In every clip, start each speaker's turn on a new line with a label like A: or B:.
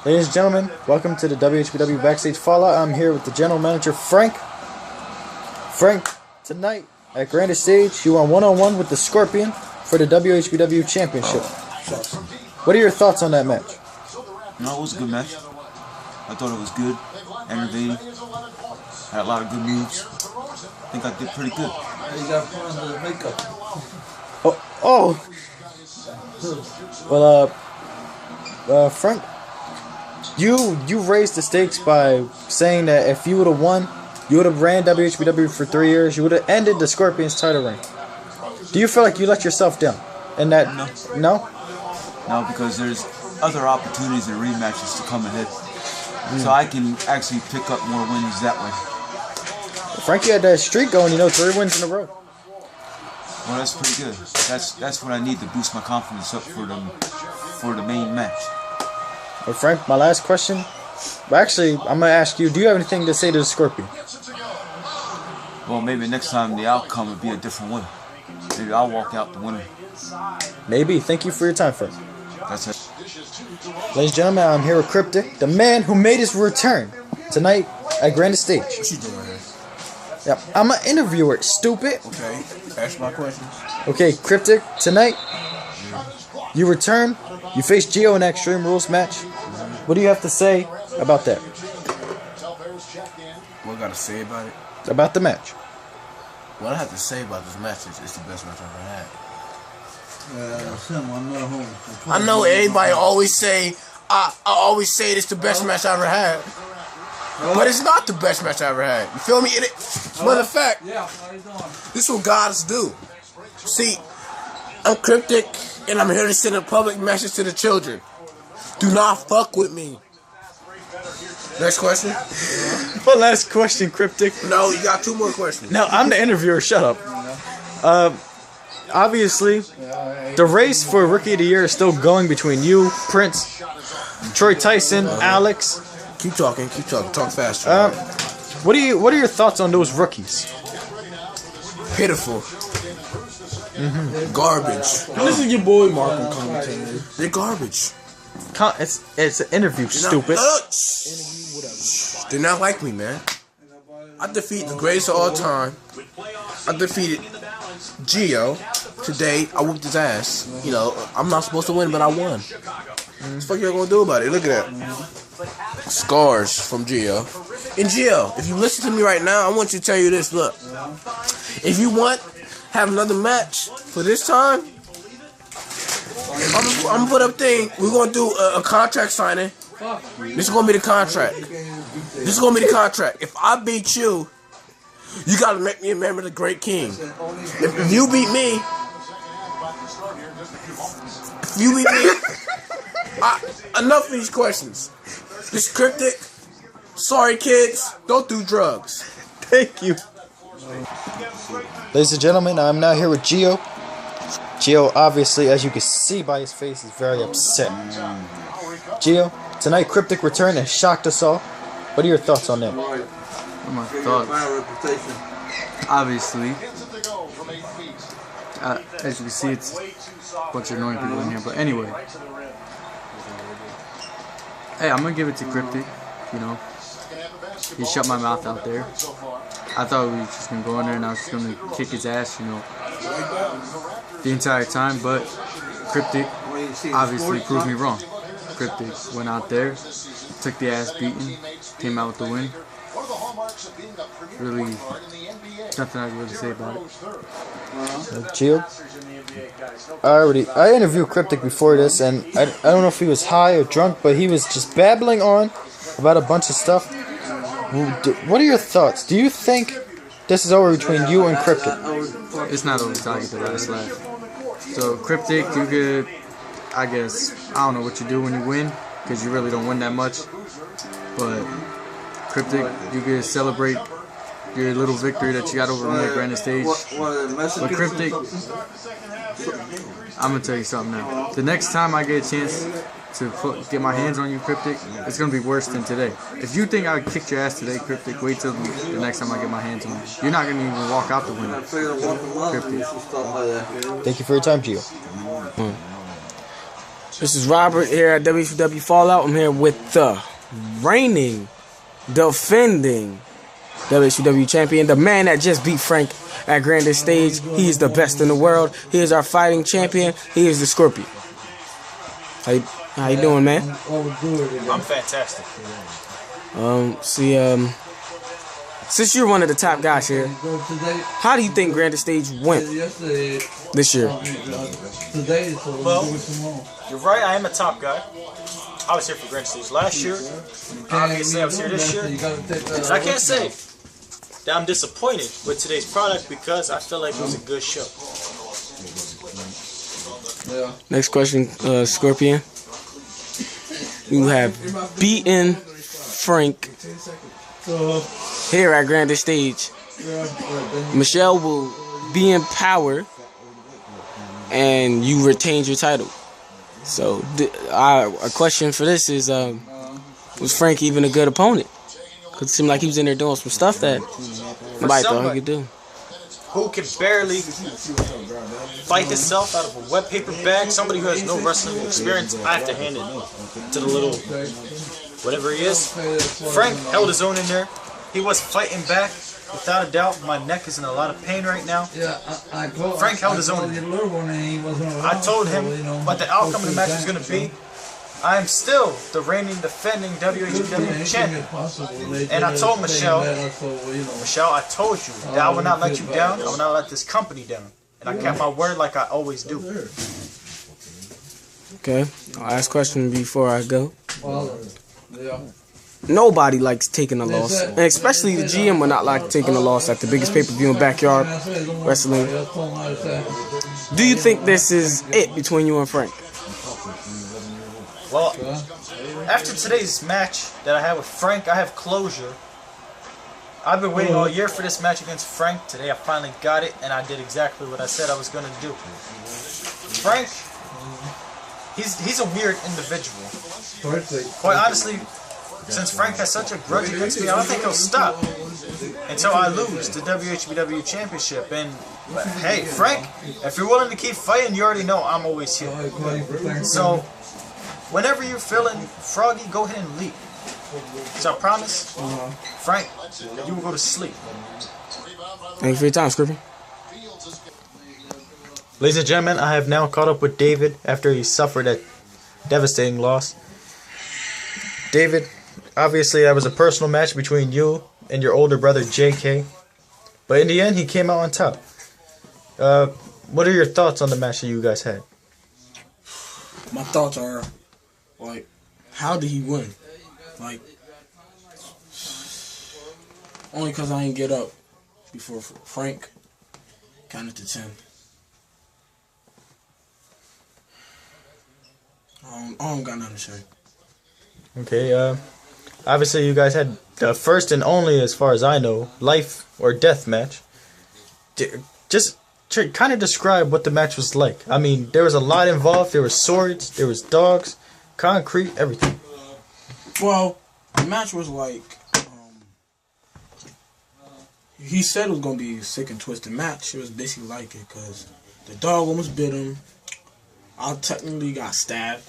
A: Ladies and gentlemen, welcome to the WHBW Backstage Fallout. I'm here with the general manager, Frank. Frank, tonight at Grandest Stage, you are one-on-one with the Scorpion for the WHBW Championship. What are your thoughts on that match?
B: No, it was a good match. I thought it was good, enervating, had a lot of good moves. I think I did pretty good.
C: You got fun with the makeup.
A: Well, Frank, you raised the stakes by saying that if you would have won, you would have ran WHBW for 3 years. You would have ended the Scorpion's title reign. Do you feel like you let yourself down? In that? No?
B: No, because there's other opportunities and rematches to come ahead. So I can actually pick up more wins that way.
A: Frankie had that streak going, 3 wins in a row.
B: Well, that's pretty good. That's what I need to boost my confidence up for the main match.
A: Well, Frank, my last question. Well, actually, I'm going to ask you, do you have anything to say to the Scorpion?
B: Well, maybe next time the outcome would be a different one. Maybe I'll walk out the winner.
A: Maybe. Thank you for your time, Frank.
B: That's it.
A: Ladies and gentlemen, I'm here with Cryptic, the man who made his return tonight at Grandest Stage.
C: What you doing here?
A: Yep, I'm an interviewer, stupid.
C: Okay, ask my questions.
A: Okay, Cryptic, tonight, you return, you face Gio in that Extreme Rules match. What do you have to say about that?
C: What I gotta say about it?
A: About the match.
C: What I have to say about this match is it's the best match I've ever had.
D: I know everybody always say, I always say it's the best match I ever had. But it's not the best match I ever had. You feel me? Matter of fact, this is what gods do. See, I'm Cryptic, and I'm here to send a public message to the children. Do not fuck with me. Next question?
A: One last question, Cryptic.
D: No, you got 2 more questions.
A: No, I'm the interviewer, shut up. Obviously, the race for Rookie of the Year is still going between you, Prince, Troy Tyson, Alex.
D: Keep talking, talk faster.
A: What are your thoughts on those rookies?
D: Pitiful. Garbage.
C: This is your boy Mark commentating.
D: They're garbage.
A: It's an interview, stupid.
D: They're not like me, man. I defeated the greatest of all time. I defeated Gio today. I whooped his ass. I'm not supposed to win, but I won. What the fuck you gonna do about it? Look at that. Scars from Gio. And Gio, if you listen to me right now, I want you to tell you this. Look, if you have another match for this time, I'm gonna put up thing. We're gonna do a contract signing. This is gonna be the contract. If I beat you, you gotta make me a member of the Great King. If you beat me, enough of these questions. This Cryptic. Sorry, kids. Don't do drugs.
A: Thank you. Ladies and gentlemen, I'm now here with Gio. Gio, obviously, as you can see by his face, is very upset. Gio, tonight Cryptic returned and shocked us all. What are your thoughts on that?
E: What are my thoughts? Obviously, as you can see, it's a bunch of annoying people in here. But anyway, hey, I'm gonna give it to Cryptic. He shut my mouth out there. I thought we were just gonna go in there and I was just gonna kick his ass, the entire time. But Cryptic obviously proved me wrong. Cryptic went out there, took the ass beating, came out with the win. Really, nothing I can really say about it.
A: Gio, I interviewed Cryptic before this, and I don't know if he was high or drunk, but he was just babbling on about a bunch of stuff. What are your thoughts? Do you think this is over between you and Cryptic?
E: It's not over till I get the last laugh. So Cryptic, you could, I guess, I don't know what you do when you win, because you really don't win that much. But Cryptic, you could celebrate your little victory that you got over me at Grandest Stage. But Cryptic, I'm gonna tell you something now. The next time I get a chance to get my hands on you, Cryptic, it's gonna be worse than today. If you think I kicked your ass today, Cryptic, wait till the next time I get my hands on you. You're not gonna even walk out the winner, Cryptic.
A: Thank you for your time, Gio.
D: This is Robert here at WHBW Fallout. I'm here with the reigning, defending WHBW champion, the man that just beat Frank at Grandest Stage. He is the best in the world. He is our fighting champion. He is the Scorpion. How you doing, man?
A: I'm fantastic.
D: Since you're one of the top guys here, how do you think Grandest Stage went this year?
A: Well, you're right, I am a top guy. I was here for Grandest Stage last year. Obviously, I was here this year. And I can't say that I'm disappointed with today's product because I feel like it was a good show.
D: Next question, Scorpion. You have beaten Frank here at Grandest Stage. Michelle will be in power, and you retained your title. So, a question for this is, was Frank even a good opponent? Because it seemed like he was in there doing some stuff that nobody thought he could do.
A: Who can barely fight himself out of a wet paper bag, somebody who has no wrestling experience, I have to hand it to the little, whatever he is. Frank held his own in there. He was fighting back, without a doubt. My neck is in a lot of pain right now. Frank held his own. I told him what the outcome of the match was going to be. I am still the reigning, defending WHBW champion. And I told Michelle, I told you that I will not let you down. I will not let this company down. And I kept my word like I always do.
D: Okay, I'll ask a question before I go. Nobody likes taking a loss, and especially the GM would not like taking a loss at the biggest pay-per-view in backyard wrestling. Do you think this is it between you and Frank?
A: Well, after today's match that I had with Frank, I have closure. I've been waiting all year for this match against Frank. Today I finally got it, and I did exactly what I said I was going to do. Frank, he's a weird individual. Quite honestly, since Frank has such a grudge against me, I don't think he'll stop until I lose the WHBW Championship. And hey, Frank, if you're willing to keep fighting, you already know I'm always here. So, whenever you're feeling froggy, go ahead and leave. So I promise, Frank, you will go to sleep.
D: Thank you for your time, Scorpion.
A: Ladies and gentlemen, I have now caught up with David after he suffered a devastating loss. David, obviously that was a personal match between you and your older brother JK, but in the end he came out on top. What are your thoughts on the match that you guys had?
D: My thoughts are, like, how did he win? Like, only because I didn't get up before Frank counted to 10. I don't got nothing to say.
A: Okay, obviously you guys had the first and only, as far as I know, life or death match. Just kind of describe what the match was like. I mean, there was a lot involved. There was swords, there was dogs, concrete, everything.
D: Well, the match was like, he said it was going to be a sick and twisted match. It was basically like it because the dog almost bit him. I technically got stabbed.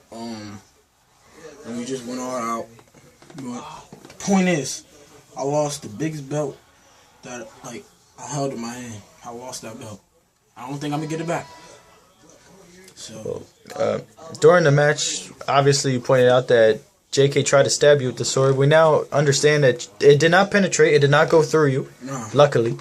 D: And we just went all out. But the point is, I lost the biggest belt that, like, I held in my hand. I lost that belt. I don't think I'm going to get it back. So,
A: during the match, obviously you pointed out that JK tried to stab you with the sword. We now understand that it did not penetrate. It did not go through you, luckily.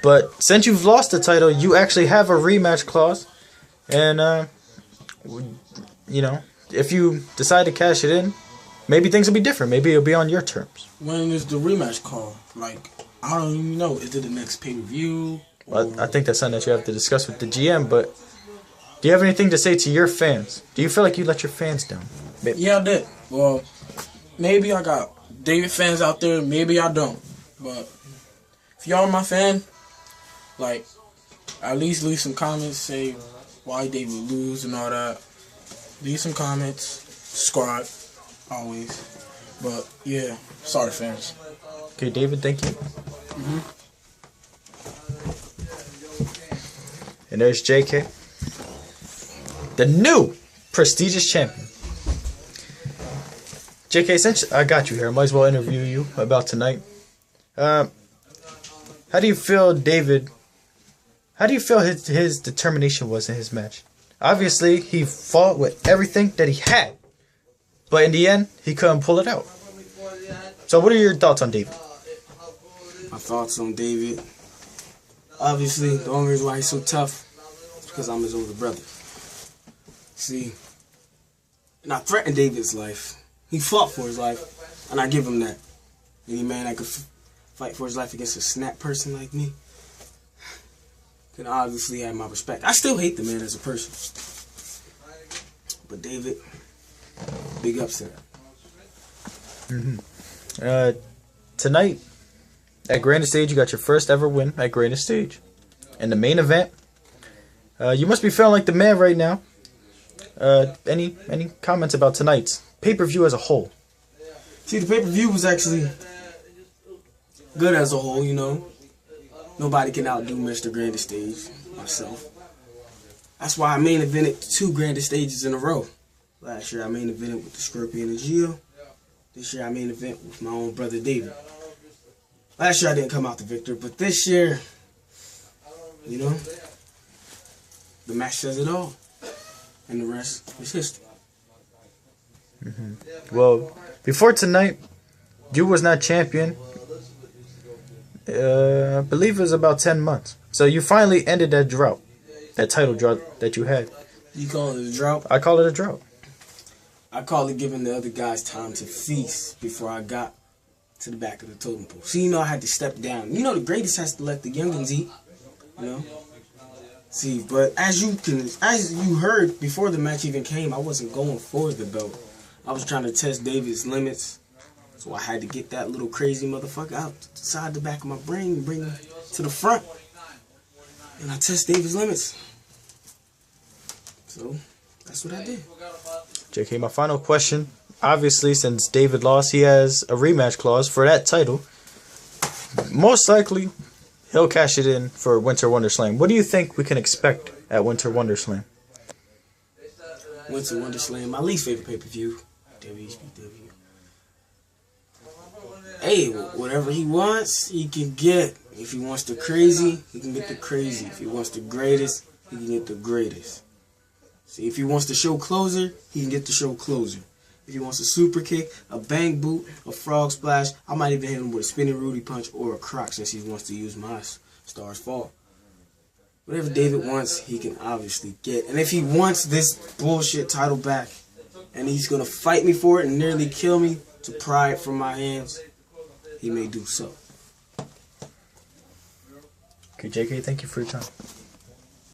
A: But since you've lost the title, you actually have a rematch clause. And, you know, if you decide to cash it in, maybe things will be different. Maybe it'll be on your terms.
D: When is the rematch call? Like, I don't even know. Is it the next pay-per-view?
A: Well, I think that's something that you have to discuss with the GM, but do you have anything to say to your fans? Do you feel like you let your fans down? Maybe.
D: Yeah, I did. Well, maybe I got David fans out there. Maybe I don't. But if y'all are my fan, like, at least leave some comments. Say why David lose and all that. Leave some comments. Subscribe. Always. But, yeah. Sorry, fans.
A: Okay, David, thank you. And there's JK. The new prestigious champion. JK, since I got you here, I might as well interview you about tonight. How do you feel, David? How do you feel his determination was in his match? Obviously, he fought with everything that he had, but in the end, he couldn't pull it out. So, what are your thoughts on David?
F: My thoughts on David. Obviously, the only reason why he's so tough is because I'm his older brother. See, and I threatened David's life. He fought for his life, and I give him that. Any man that could fight for his life against a snap person like me can obviously have my respect. I still hate the man as a person. But David, big ups to that.
A: Tonight, at Grandest Stage, you got your first ever win at Grandest Stage. In the main event, you must be feeling like the man right now. Any comments about tonight's pay-per-view as a whole?
F: See, the pay-per-view was actually good as a whole, you know. Nobody can outdo Mr. Grandest Stage, myself. That's why I main evented 2 Grandest Stages in a row. Last year I main evented with the Scorpion and Gio. This year I main event with my own brother David. Last year I didn't come out the victor, but this year, you know, the match says it all. And the rest is history.
A: Well, before tonight, you was not champion. I believe it was about 10 months. So you finally ended that drought, that title drought that you had.
F: You call it a drought?
A: I call it a drought.
F: I call it giving the other guys time to feast before I got to the back of the totem pole. So you know I had to step down. You know the greatest has to let the youngins eat. You know? See, but as you heard before the match even came, I wasn't going for the belt. I was trying to test David's limits. So I had to get that little crazy motherfucker out inside the back of my brain and bring him to the front. And I test David's limits. So that's what I did.
A: JK, my final question. Obviously, since David lost, he has a rematch clause for that title. Most likely, he'll cash it in for Winter Wonder Slam. What do you think we can expect at Winter Wonder Slam?
F: Winter Wonder Slam, my least favorite pay-per-view. W.H.B.W. Hey, whatever he wants, he can get. If he wants the crazy, he can get the crazy. If he wants the greatest, he can get the greatest. See, if he wants the show closer, he can get the show closer. If he wants a super kick, a bang boot, a frog splash, I might even hit him with a spinning Rudy punch or a croc since he wants to use my Stars Fall. Whatever David wants, he can obviously get. And if he wants this bullshit title back, and he's going to fight me for it and nearly kill me to pry it from my hands, he may do so.
A: Okay, JK, thank you for your time.